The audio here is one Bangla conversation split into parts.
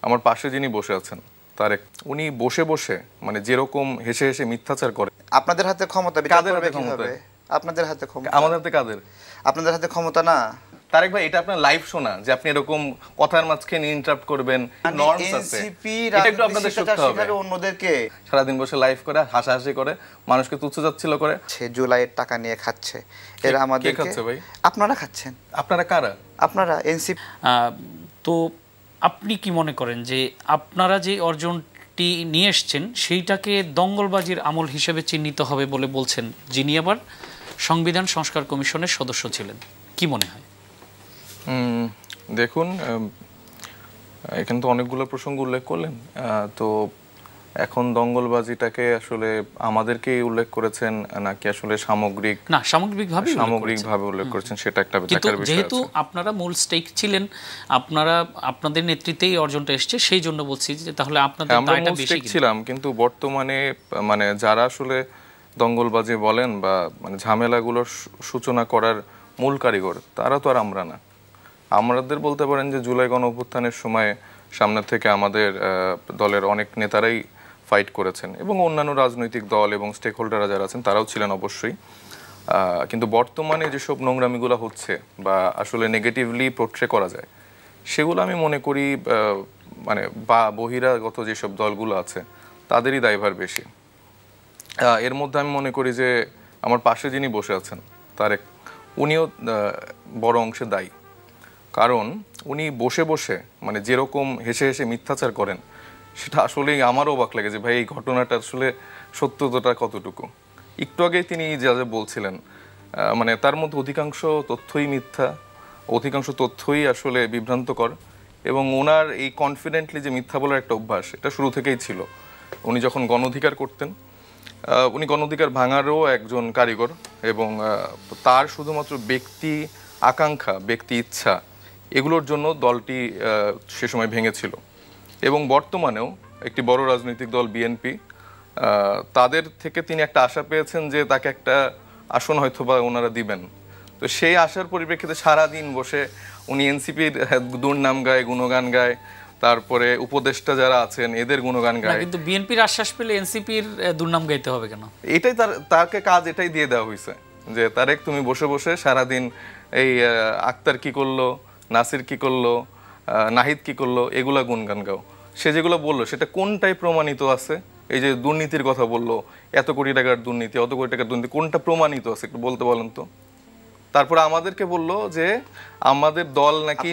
আমার পাশে যিনি বসে আছেন তারেক, উনি বসে বসে মানে যেরকম হেসে হেসে মিথ্যাচার করে। আপনাদের হাতে ক্ষমতা, কাদের হাতে ক্ষমতা? আপনাদের হাতে ক্ষমতা। আমাদের হাতে কাদের? আপনাদের হাতে ক্ষমতা না। তারেক ভাই, এটা আপনার লাইভ শোনা যে আপনি এরকম কথার মাঝখানে ইন্টারাপ্ট করবেন, নরমস আছে, এটা একটু আপনাদের শিখতে হবে। অন্যদেরকে সারাদিন বসে লাইভ করে হাসাহাসি করে মানুষকে তুচ্ছতাচ্ছিল্য করে, সে জুলাইয়ের টাকা নিয়ে খাচ্ছে। এরা আমাদের খাচ্ছে ভাই। আপনারা খাচ্ছেন। আপনারা কারা? আপনারা এনসিপি। তো আপনি কি মনে করেন যে আপনারা যে অর্জনটি নিয়ে এসছেন সেইটাকে দঙ্গলবাজির আমল হিসেবে চিহ্নিত হবে বলে বলছেন, যিনি আবার সংবিধান সংস্কার কমিশনের সদস্য ছিলেন? কি মনে হয়? দেখুন, এখানে তো অনেকগুলো প্রসঙ্গ উল্লেখ করলেন। তো এখন দঙ্গলবাজিটাকে আসলে আমাদেরকে উল্লেখ করেছেন নাকি আসলে সামগ্রিকভাবে উল্লেখ করেছেন, সেটা একটা দেখার বিষয়। যেহেতু আপনারা মূল স্টেক ছিলেন, আপনাদের নেতৃত্বেই অর্জনটা এসেছে, সেই জন্য বলছি যে তাহলে আপনাদের দায়টা বেশি ছিলাম। কিন্তু বর্তমানে মানে যারা আসলে দঙ্গলবাজি বলেন বা মানে ঝামেলাগুলোর সূচনা করার মূল কারিগর, তারা তো আর আমরা না। আমাদের বলতে পারেন যে জুলাই গণ অভ্যুত্থানের সময় সামনে থেকে আমাদের দলের অনেক নেতারাই ফাইট করেছেন এবং অন্যান্য রাজনৈতিক দল এবং স্টেক হোল্ডাররা যারা আছেন তারাও ছিলেন অবশ্যই। কিন্তু বর্তমানে যেসব নোংরামিগুলো হচ্ছে বা আসলে নেগেটিভলি পোর্ট্রে করা যায়, সেগুলো আমি মনে করি মানে বা বহিরাগত যেসব দলগুলো আছে তাদেরই দায়ভার বেশি। এর মধ্যে আমি মনে করি যে আমার পাশে যিনি বসে আছেন তারেক, উনিও বড় অংশে দায়ী। কারণ উনি বসে বসে মানে যেরকম হেসে হেসে মিথ্যাচার করেন, সেটা আসলেই আমারও অবাক লাগে যে ভাই এই ঘটনাটা আসলে সত্যতাটা কতটুকু। একটু আগেই তিনি যা যা বলছিলেন, মানে তার মধ্যে অধিকাংশ তথ্যই মিথ্যা, অধিকাংশ তথ্যই আসলে বিভ্রান্তকর। এবং ওনার এই কনফিডেন্টলি যে মিথ্যা বলার একটা অভ্যাস, এটা শুরু থেকেই ছিল। উনি যখন গণ অধিকার করতেন, উনি গণ অধিকার ভাঙারও একজন কারিগর এবং তার শুধুমাত্র ব্যক্তি আকাঙ্ক্ষা, ব্যক্তি ইচ্ছা, এগুলোর জন্য দলটি সে সময় ভেঙেছিল। এবং বর্তমানেও একটি বড় রাজনৈতিক দল বিএনপি, তাদের থেকে তিনি একটা আশা পেয়েছেন যে তাকে একটা আসন হয়তো বা ওনারা দিবেন। তো সেই আশার পরিপ্রেক্ষিতে সারাদিন বসে উনি এনসিপির দুর্নাম গায়, গুণগান গায়, তারপরে উপদেষ্টা যারা আছেন এদের গুণগান গায়। কিন্তু বিএনপির আশ্বাস পেলে এনসিপির দুর্নাম গাইতে হবে কেন? এটাই তাকে কাজ এটাই দিয়ে দেওয়া হয়েছে যে তারেক, তুমি বসে বসে সারাদিন এই আক্তার কি করলো, নাসির কি করলো, নাহিদ কি করলো, এগুলা গুণগান গাও। সে যেগুলো বললো সেটা কোনটাই প্রমাণিত আছে? এই যে দুর্নীতির কথা বললো, এত কোটি টাকার দুর্নীতি, অত কোটি টাকার দুর্নীতি, কোনটা প্রমাণিত আছে একটু বলতে বলেন তো। তারপরে আমাদেরকে বললো যে আমাদের দল নাকি,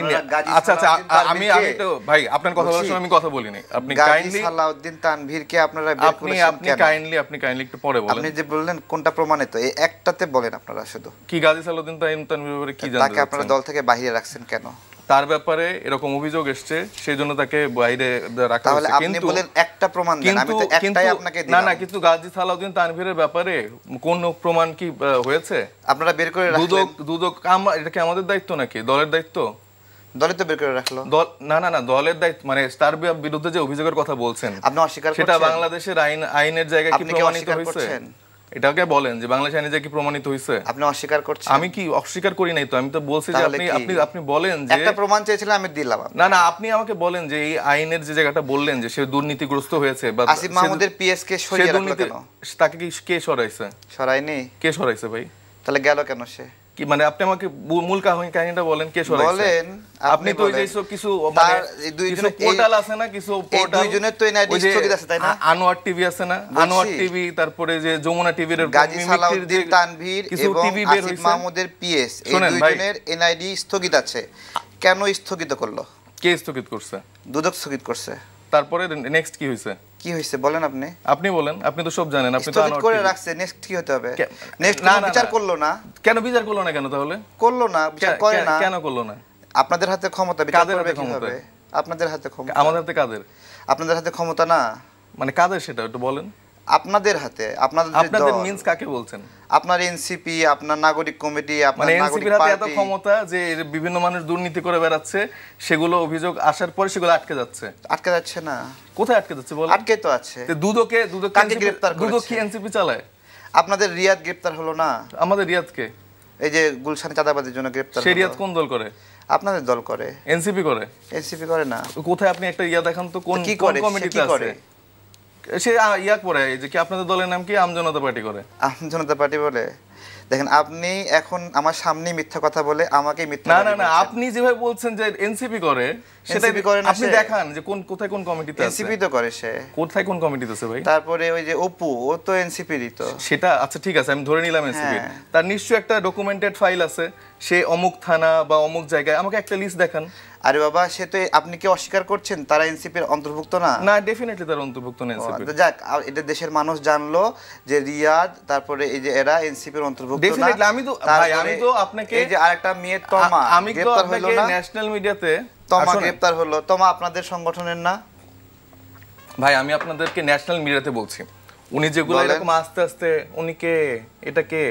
আচ্ছা আচ্ছা আমি তো ভাই আপনার কথা বলার সময় আমি কথা বলিনি, আপনি কাইন্ডলি সালাউদ্দিন তানভীরকে আপনারা আপনি কাইন্ডলি একটু পরে বলেন। আপনি যে বললেন কোনটা প্রমাণিত, এই একটাতে বলেন আপনারা শুধু। কি গাজী সালাউদ্দিন তানভীর ব্যাপারে কি জানেন? তাকে আপনারা দল থেকে বাইরে রাখছেন কেন? তার ব্যাপারে এরকম অভিযোগ এসছে, সেই জন্য তাকে বাইরে রাখা হয়েছে। কিন্তু বলেন একটা প্রমাণ দেন, আমি তো একটাই আপনাকে দিলাম। না কিন্তু গাজী সালাউদ্দিন তানভীরের ব্যাপারে কোন প্রমাণ কি হয়েছে? আপনারা বের করে রাখলেন। দুদক এটা কি আমাদের দায়িত্ব নাকি দলের দায়িত্ব? দলই তো বের করে রাখলো। না দলের দায়িত্ব মানে তার বিরুদ্ধে যে অভিযোগের কথা বলছেন আপনি অস্বীকার করছেন, সেটা বাংলাদেশের আইনের জায়গায় কি প্রমাণিত হয়েছে? এটাকে বলেন যে বাংলাদেশ আইনে যে কি প্রমাণিত হয়েছে? আপনি অস্বীকার করছেন। আমি কি অস্বীকার করি নাই তো, আমি তো বলছি যে আপনি বলেন যে একটা প্রমাণ চেয়েছিলাম, আমি দিলাম। না আপনি আমাকে বলেন যে এই আইনের যে জায়গাটা বললেন যে সে দুর্নীতিগ্রস্ত হয়েছে বা আসিফ মাহমুদের পিএস কে সরিয়ে রাখলো কেন? তাকে কি কে সরাইছে? সরায়নি। কে সরাইছে ভাই? তাহলে গেল কেন সে? কি মানে আপনি আমাকে মূল কাহিনীটা বলেন, কে সরাইছে বলেন। আপনি তো কিছু মানে কিছু পোর্টাল আছে না, কিছু পোর্টাল, এই দুইজনের তো এনআইডি স্থগিত আছে তাই না? আনোয়ার টিভি আছে না, আনোয়ার টিভি, তারপরে যে যমুনা টিভির গাজী সালাউদ্দিন তানভীর এবং আসিফ মাহমুদের পিএস, এই দুইজনের এনআইডি স্থগিত আছে। কেন স্থগিত করলো? কে স্থগিত করছে? দুদক স্থগিত করছে। তারপরে নেক্সট কি হইছে? কি হইছে বলেন আপনি বলেন, আপনি তো সব জানেন। আপনি তো স্থগিত করে রাখছে, নেক্সট কি হতে হবে? নেক্সট বিচার করলো না কেন? বিচার করলো না কেন? তাহলে করলো না, বিচার করে না কেন করলো না? আপনাদের হাতে ক্ষমতা, বিচার করবে কিভাবে? আপনাদের হাতে ক্ষমতা। আমাদের হাতে কাদের? আপনাদের হাতে ক্ষমতা না মানে কাদের সেটা একটু বলেন। আপনাদের হাতে। আপনাদের মিন্স কাকে বলছেন? আপনার এনসিপি, আপনার নাগরিক কমিটি, আপনার নাগরিক পার্টি। এত ক্ষমতা যে বিভিন্ন মানুষ দুর্নীতি করে বেড়াচ্ছে, সেগুলো অভিযোগ আসার পরে সেগুলো আটকে যাচ্ছে। আটকে যাচ্ছে না, কোথায় আটকে যাচ্ছে বলেন? আটকে তো আছে। দুদকে গ্রেফতার করেছে। দুদক কি এনসিপি চালায়? আপনাদের রিয়াদ গ্রেফতার হলো না? আমাদের রিয়াদকে এই যে গুলশানে চাঁদাবাজির জন্য গ্রেফতার। সেই রিয়াদ কোন দল করে? আপনাদের দল করে, এনসিপি করে। এনসিপি করে না। কোথায় আপনি একটা ইয়া দেখান তো, কোন কমিটিতে আছে সে? ইয়া করে যে কি আপনাদের দলের নাম কি? আমজনতা পার্টি করে। আমজনতা পার্টি বলে? দেখেন আপনি এখন আমার সামনে মিথ্যা কথা বলে আমাকে মিথ্যা, না না না, আপনি যেভাবে বলছেন যে এনসিপি করে, সেটা আপনি দেখান যে কোথায় কোন কমিটিতে আছে। এনসিপি তো করে, সে কোথায় কোন কমিটিতে আছে ভাই? তারপরে ওই যে অপু, ও তো এনসিপিরই তো। সেটা আচ্ছা ঠিক আছে, আমি ধরে নিলাম এনসিপি, তার নিশ্চয়ই একটা ডকুমেন্টেড ফাইল আছে, সে অমুক থানা বা অমুক জায়গায়, আমাকে একটা লিস্ট দেখান। আরে বাবা, সে তো, আপনি কি অস্বীকার করছেন তারা এনসিপির অন্তর্ভুক্ত না? না, ডেফিনেটলি তারা অন্তর্ভুক্ত না এনসিপি। যাক, এটা দেশের মানুষ জানলো যে রিয়াদ, তারপরে এই যে এরা এনসিপির অন্তর্ভুক্ত না। ডেফিনেটলি আমি তো আপনাকে, এই যে আরেকটা মেয়ে তমা, আমি তো আপনাকে ন্যাশনাল মিডিয়াতে, তমা গ্রেফতার হলো, তমা আপনাদের সংগঠনের না ভাই? আমি আপনাদেরকে ন্যাশনাল মিডিয়াতে বলছি, উনি যেগুলো এরকম আস্তে আস্তে উনিকে এটাকে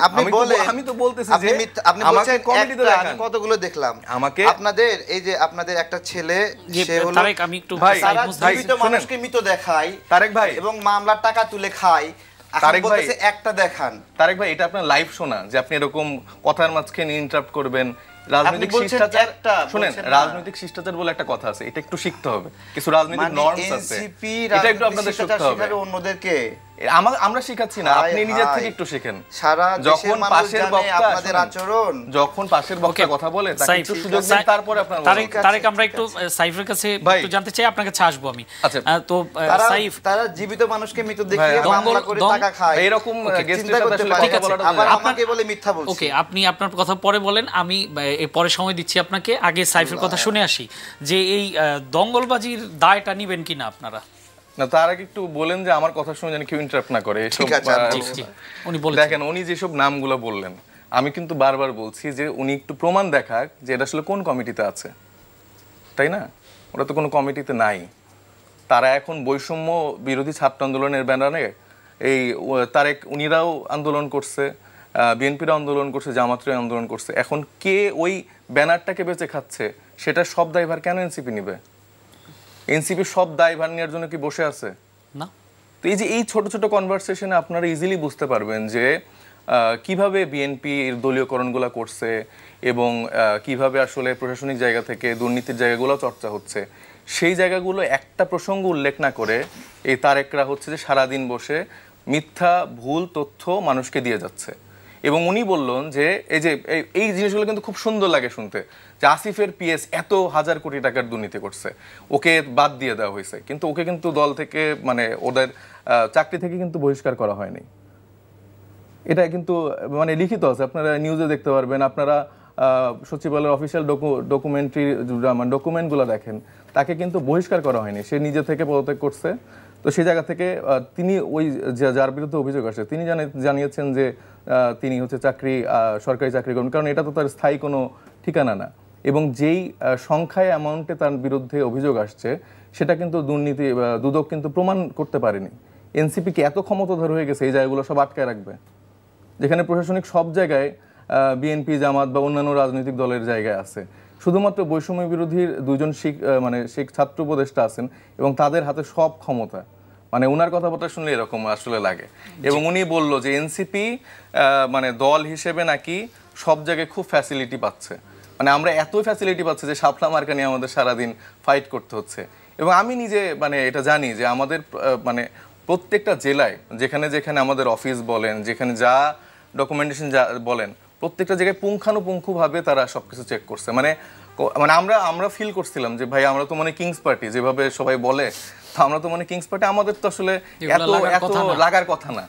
আপনি বলেন, আমি তো বলতেছি যে আপনি বলছেন কমিটিতে দেখেন কতগুলো দেখলাম আমাকে, আপনাদের এই যে আপনাদের একটা ছেলে, সে হলো তারেক, আমি একটু ভাই জীবিত মানুষকে মৃত দেখায় তারেক ভাই, এবং মামলার টাকা তুলে খায়। তারেক ভাই একটা দেখান। তারেক ভাই, এটা আপনার লাইভ শোনা যে আপনি এরকম কথার মাঝখানে ইন্টারাপ্ট করবেন। রাজনৈতিক শিষ্টাচার, শুনেন, রাজনৈতিক শিষ্টাচার বলে একটা কথা আছে, এটা একটু শিখতে হবে, কিছু রাজনৈতিক নরমস আছে, এটা একটু আপনাদের শিখতে হবে। অন্যদেরকে আমরা শিখাচ্ছি না, আপনি নিজের থেকে একটু শিখেন। সারা যখন পাশের বক্তা আপনাদের আচরণ, যখন পাশের বক্তা কথা বলে তাকে একটু সুযোগ দেন, তারপরে আপনারা তারেক, আমরা একটু সাইফের কাছে একটু জানতে চাই, আপনার কাছে আসবো আমি। তো সাইফ, তারা জীবিত মানুষকে মৃত দেখিয়ে মামলা করে টাকা খায়, এরকম গেস্টের সাথে আসলে কথা বলাটা, আবার আমাকে বলে মিথ্যা বলছে। ওকে, আপনি আপনার কথা পরে বলেন, আমি পরে সময় দিচ্ছি আপনাকে। আগে সাইফের কথা শুনে আসি যে এই দঙ্গলবাজির দায়টা নেবেন কিনা আপনারা। না, তার আগে একটু বলেন যে আমার কথা শুনে যেন কেউ ইন্টারাপ্ট না করে। দেখেন, উনি যেসব নামগুলো বললেন, আমি কিন্তু বারবার বলছি যে উনি একটু প্রমাণ দেখাক যে এটা আসলে কোন কমিটিতে আছে, তাই না? ওরা তো কোনো কমিটিতে নাই। তারা এখন বৈষম্য বিরোধী ছাত্র আন্দোলনের ব্যানারে এই তারেক, উনিরাও আন্দোলন করছে, বিএনপিরা আন্দোলন করছে, জামাতরা আন্দোলন করছে। এখন কে ওই ব্যানারটাকে বেঁচে খাচ্ছে, সেটা সব দায়ভার কেন এনসিপি নিবে? এনসিপি সব দায়ভার নেওয়ার জন্য কি বসে আছে? না। তো এই যে এই ছোট ছোট কনভারসেশনে আপনারা ইজিলি বুঝতে পারবেন যে কিভাবে বিএনপি এর দলীয়করণগুলো করছে এবং কিভাবে আসলে প্রশাসনিক জায়গা থেকে দুর্নীতির জায়গাগুলো চর্চা হচ্ছে। সেই জায়গাগুলো একটা প্রসঙ্গ উল্লেখ না করে এই তারেকরা হচ্ছে যে সারাদিন বসে মিথ্যা ভুল তথ্য মানুষকে দিয়ে যাচ্ছে। এবং উনি বললেন যে এই জিনিসগুলো কিন্তু খুব সুন্দর লাগে শুনতে, যে আসিফের পিএস এত হাজার কোটি টাকার দুর্নীতি করছে, ওকে বাদ দিয়ে দেওয়া হয়েছে, কিন্তু ওকে কিন্তু দল থেকে, মানে ওদের চাকরি থেকে কিন্তু বহিষ্কার করা হয়নি। এটা কিন্তু মানে লিখিত আছে, আপনারা নিউজে দেখতে পারবেন। আপনারা সচিবালয়ের অফিসিয়াল ডকুমেন্টগুলো দেখেন, তাকে কিন্তু বহিষ্কার করা হয়নি, সে নিজে থেকে পদত্যাগ করছে। তো সেই জায়গা থেকে তিনি ওই যার বিরুদ্ধে অভিযোগ আসে তিনি জানিয়েছেন যে তিনি হচ্ছে সরকারি চাকরি করবেন, কারণ এটা তো তার স্থায়ী কোনো ঠিকানা না। এবং যেই সংখ্যায় অ্যামাউন্টে তার বিরুদ্ধে অভিযোগ আসছে, সেটা কিন্তু দুর্নীতি দুদক কিন্তু প্রমাণ করতে পারেনি। এনসিপি কি এত ক্ষমতাধর হয়ে গেছে এই জায়গাগুলো সব আটকায় রাখবে, যেখানে প্রশাসনিক সব জায়গায় বিএনপি, জামাত বা অন্যান্য রাজনৈতিক দলের জায়গায় আছে, শুধুমাত্র বৈষম্য বিরোধীর দুইজন শিখ ছাত্র উপদেষ্টা আছেন এবং তাদের হাতে সব ক্ষমতা। মানে ওনার কথাবার্তা শুনলে এরকম আসলে লাগে। এবং উনি বলল যে এনসিপি মানে দল হিসেবে নাকি সব জায়গায় খুব ফ্যাসিলিটি পাচ্ছে, মানে আমরা এত ফ্যাসিলিটি পাচ্ছি যে শাপলা মার্কা নিয়ে আমাদের সারাদিন ফাইট করতে হচ্ছে। এবং আমি নিজে মানে এটা জানি যে আমাদের মানে প্রত্যেকটা জেলায় যেখানে যেখানে আমাদের অফিস বলেন, যেখানে যা ডকুমেন্টেশন যা বলেন, প্রত্যেকটা জায়গায় পুঙ্খানুপুঙ্খভাবে তারা সবকিছু চেক করছে। মানে আমরা ফিল করছিলাম যে ভাই আমরা তো মানে কিংস পার্টি, যেভাবে সবাই বলে, তো আমরা তো মানে কিংস পার্টি, আমাদের তো আসলে এত লাগার কথা না।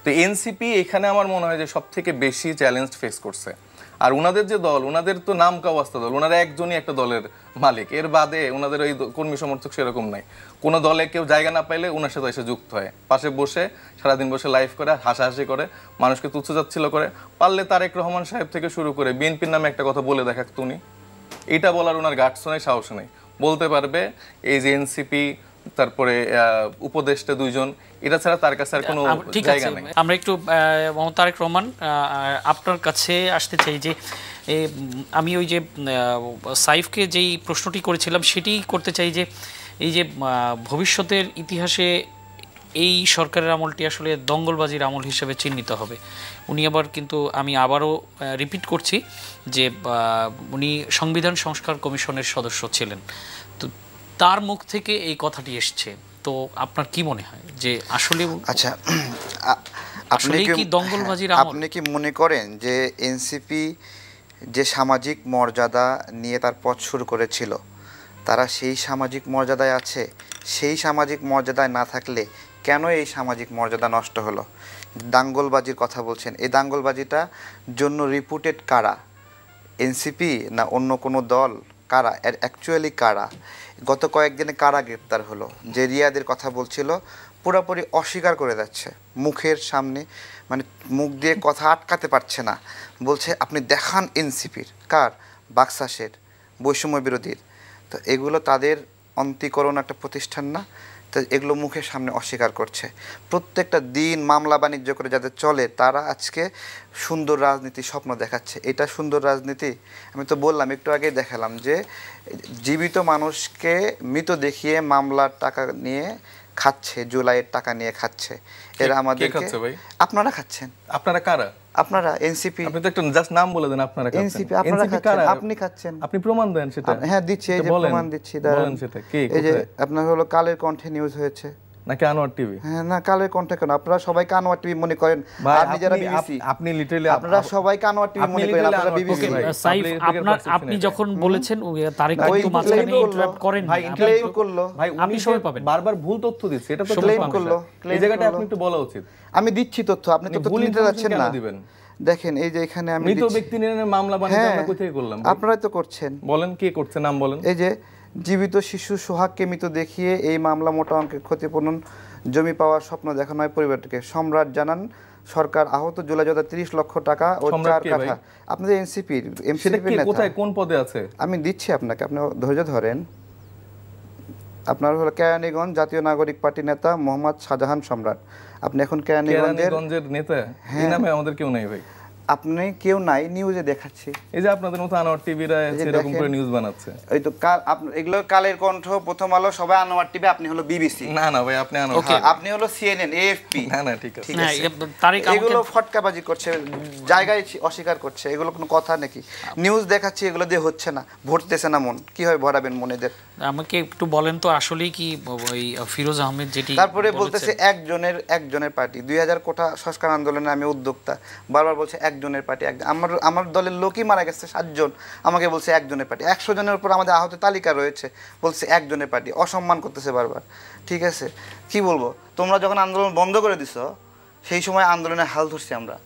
তো এনসিপি এখানে আমার মনে হয় যে সব থেকে বেশি চ্যালেঞ্জ ফেস করছে। আর ওনাদের যে দল, ওনাদের তো নাম কাওয়াস্তা দল, ওনারা একজনই একটা দলের মালিক, এর বাদে ওনাদের ওই কর্মী সমর্থক সেরকম নাই। কোনো দলে কেউ জায়গা না পাইলে ওনার সাথে এসে যুক্ত হয়, পাশে বসে সারাদিন বসে লাইভ করে, হাসাহাসি করে, মানুষকে তুচ্ছতাচ্ছিল্য করে। পারলে তারেক রহমান সাহেব থেকে শুরু করে বিএনপির নামে একটা কথা বলে দেখাক উনি, এটা বলার ওনার গাটস নেই, সাহস নেই। বলতে পারবে এই যে এনসিপি, তারপরে উপদেষ্টা দুইজন, এটা ছাড়া তার কাছে আর কোনো জায়গা নেই। আমরা একটু তারেক রহমান আপনার কাছে আসতে চাই যে আমি ওই যে সাইফকে যেই প্রশ্নটি করেছিলাম সেটি করতে চাই যে এই যে ভবিষ্যতের ইতিহাসে এই সরকারের আমলটি আসলে দঙ্গলবাজির আমল হিসেবে চিহ্নিত হবে। উনি আবার কিন্তু আমি আবারও রিপিট করছি যে উনি সংবিধান সংস্কার কমিশনের সদস্য ছিলেন, তো তার মুখ থেকে এই কথাটি এসছে। তো আপনার কি মনে হয় যে আসলে আচ্ছা, আপনি কি দঙ্গলবাজির আমল? আপনি কি মনে করেন যে এনসিপি যে সামাজিক মর্যাদা নিয়ে তার পথ শুরু করেছিল, তারা সেই সামাজিক মর্যাদায় আছে? সেই সামাজিক মর্যাদায় না থাকলে কেন এই সামাজিক মর্যাদা নষ্ট হলো? দাঙ্গলবাজির কথা বলছেন, এই দাঙ্গলবাজিটা জন্য রিপুটেড কারা? এনসিপি না অন্য কোনো দল? কারা অ্যাকচুয়ালি কারা? গত কয়েকদিনে কারা গ্রেপ্তার হলো? যে রিয়াদের কথা বলছিল পুরোপুরি অস্বীকার করে যাচ্ছে মুখের সামনে, মানে মুখ দিয়ে কথা আটকাতে পারছে না, বলছে আপনি দেখান এনসিপির। কার? বাকশাসের, বৈষম্য বিরোধীর। তো এগুলো তাদের অন্তীকরণ একটা প্রতিষ্ঠান না? তো এগুলো মুখের সামনে অস্বীকার করছে। প্রত্যেকটা দিন মামলা বাণিজ্য করে যাদের চলে তারা আজকে সুন্দর রাজনীতি স্বপ্ন দেখাচ্ছে। এটা সুন্দর রাজনীতি? আমি তো বললাম, একটু আগেই দেখালাম যে জীবিত মানুষকে মৃত দেখিয়ে মামলার টাকা নিয়ে খাচ্ছে, জুলাইয়ের টাকা নিয়ে খাচ্ছে। এরা আমাদেরকে, আপনারা খাচ্ছেন। আপনারা কারা? আপনারা এনসিপি। আপনি তো একটু জাস্ট নাম বলে দেন, আপনারা খাচ্ছেন। এনসিপি আপনারা খাচ্ছেন, আপনি খাচ্ছেন। আপনি প্রমাণ দেন সেটা। হ্যাঁ দিচ্ছি, এই যে প্রমাণ দিচ্ছি। বলেন সেটা কি? এই যে আপনার হলো কালের কণ্ঠে নিউজ হয়েছে নাকি আনোয়ার টিভি? হ্যাঁ না, কালের কণ্ঠে কেন? আপনারা সবাই আনোয়ার টিভি মনে করেন, আপনি যারা বিবিসি, আপনি লিটারালি আপনারা সবাই আনোয়ার টিভি মনে করেন, আপনারা বিবিসি। সাইফ, আপনি যখন বলেছেন তারেক কিন্তু মাঝখানে ইন্টারাপ্ট করেন, ভাই ক্লেম করলো, ভাই আপনি সবাই পাবেন। বারবার ভুল তথ্য দিচ্ছে, এটা তো ক্লেম করলো। এই জায়গাটা আপনি একটু বলা উচিত। আমি দিচ্ছি তথ্য, আপনি তো তথ্য নিতে যাচ্ছেন না। দেখেন এই যে এখানে আমি মৃত ব্যক্তি নিয়ে মামলা বাণিজ্য আমরা কোথায় করলাম? আপনারাই তো করছেন। বলেন কে করছে, নাম বলেন। এই যে জীবিত শিশু সোহাগকে মৃত দেখিয়ে এই মামলা মোটা অঙ্কের ক্ষতিপূরণ জমি পাওয়ার স্বপ্ন দেখানো হয় পরিবারটিকে। সম্রাট জানান সরকার আহত জুলাই যোদ্ধা 30 লক্ষ টাকা ও 4 কাঠা। আপনাদের এনসিপির নেতা কোথায় কোন পদে আছে? আমি দিচ্ছি আপনাকে, আপনি ধৈর্য ধরেন। আপনার হলো কেরানীগঞ্জ জাতীয় নাগরিক পার্টি নেতা মোহাম্মদ শাহজাহান সম্রাট। আপনি এখন কেরানীগঞ্জের নেতা? এই নামে আমাদের কেউ নাই ভাই। আপনি কেউ নাই, নিউজে দেখাচ্ছি। এই যে আপনাদের মতো আনোয়ার টিভিরা এরকম করে নিউজ বানাচ্ছে। এই তো এগুলো কালের কণ্ঠ, প্রথম আলো, সবাই আনোয়ার টিভি, আপনি হলো বিবিসি। না না ভাই, আপনি আনোয়ার, আপনি হলো সিএনএন, এএফপি। না না ঠিক আছে। না, তারেক এগুলো ফটকাবাজি করছে, জায়গায় অস্বীকার করছে। এগুলো কোনো কথা নাকি? নিউজ দেখাচ্ছি, এগুলো দিয়ে হচ্ছে না, ভরতেছে না মন। কি হয় ভরাবেন মনেদের? আমাকে একটু বলেন তো আসলেই কি ওই ফিরোজ আহমেদ যেটি তারপরে বলতেছে একজনের পার্টি। 2000 কোটা সংস্কার আন্দোলনে আমি উদ্যোক্তা, বারবার বলছে একজনের পার্টি। আমার দলের লোকই মারা গেছে 7 জন, আমাকে বলছে একজনের পার্টি। 100 জনের উপর আমাদের আহত তালিকা রয়েছে, বলছে একজনের পার্টি। অসম্মান করতেছে বারবার। ঠিক আছে, কি বলবো? তোমরা যখন আন্দোলন বন্ধ করে দিছো সেই সময় আন্দোলনের হাল ধরছি আমরা।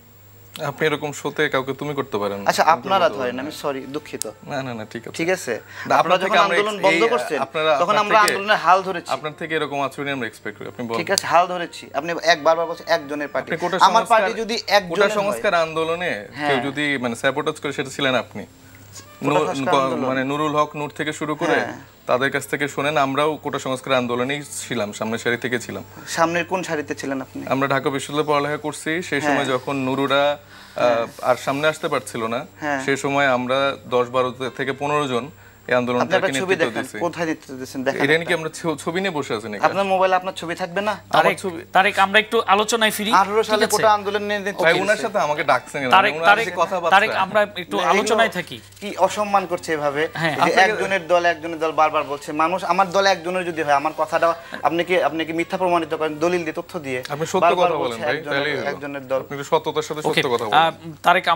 আপনি এরকম শোতে কাউকে তুমি করতে পারেন? আচ্ছা আপনারা ধরেন, আমি সরি, দুঃখিত। না না না ঠিক আছে, ঠিক আছে। আপনারা যখন আন্দোলন বন্ধ করছেন তখন আমরা আন্দোলনের হাল ধরেছি। আপনার থেকে এরকম আচরণ আমরা এক্সপেক্ট করি। আপনি বলেন। ঠিক আছে, হাল ধরেছি। আপনি বারবার বলছেন একজনের পার্টি। আমার পার্টি যদি একজনের সংস্কার আন্দোলনে কেউ যদি মানে স্যাবোটাজ করে, সেটা ছিলেন আপনি। মানে নুরুল হক নূর থেকে শুরু করে তাদের কাছ থেকে শুনেন, আমরাও কোটা সংস্কার আন্দোলনেই ছিলাম, সামনের সারি থেকে ছিলাম। সামনের কোন সারিতে ছিলেন আপনি? আমরা ঢাকা বিশ্ববিদ্যালয়ে পড়ালেখা করছি, সেই সময় যখন নুরুরা আর সামনে আসতে পারছিল না, সেই সময় আমরা 10-12 থেকে 15 জন এই আন্দোলনটাকে নেতৃত্ব দিয়েছি। কোথায় নেতৃত্ব দিয়েছেন দেখেন? এটা কি আমরা ছবি নিয়ে বসে আছি নাকি? আপনার মোবাইলে আপনার ছবি থাকবে না? তারেক আমরা একটু আলোচনায় ফিরি। 18 সালে কোটা আন্দোলন নিয়ে ভাই ওনার সাথে আমাকে ডাকছেন না, ওনার সাথে কথা বলতে। তারেক আমরা একটু আলোচনায় থাকি। কি অসম্মান করছে এভাবে যে একজনের দল বারবার বলছে। মানুষ আমার দলে একজনের যদি হয়, আমার কথাটা আপনি কি মিথ্যা প্রমাণিত করেন দলিল দিয়ে, তথ্য দিয়ে? আপনি সত্য কথা বলেন ভাই, তাহলে একজনের দল। আপনি সত্যতার সাথে সত্য কথা বলেন। তারেক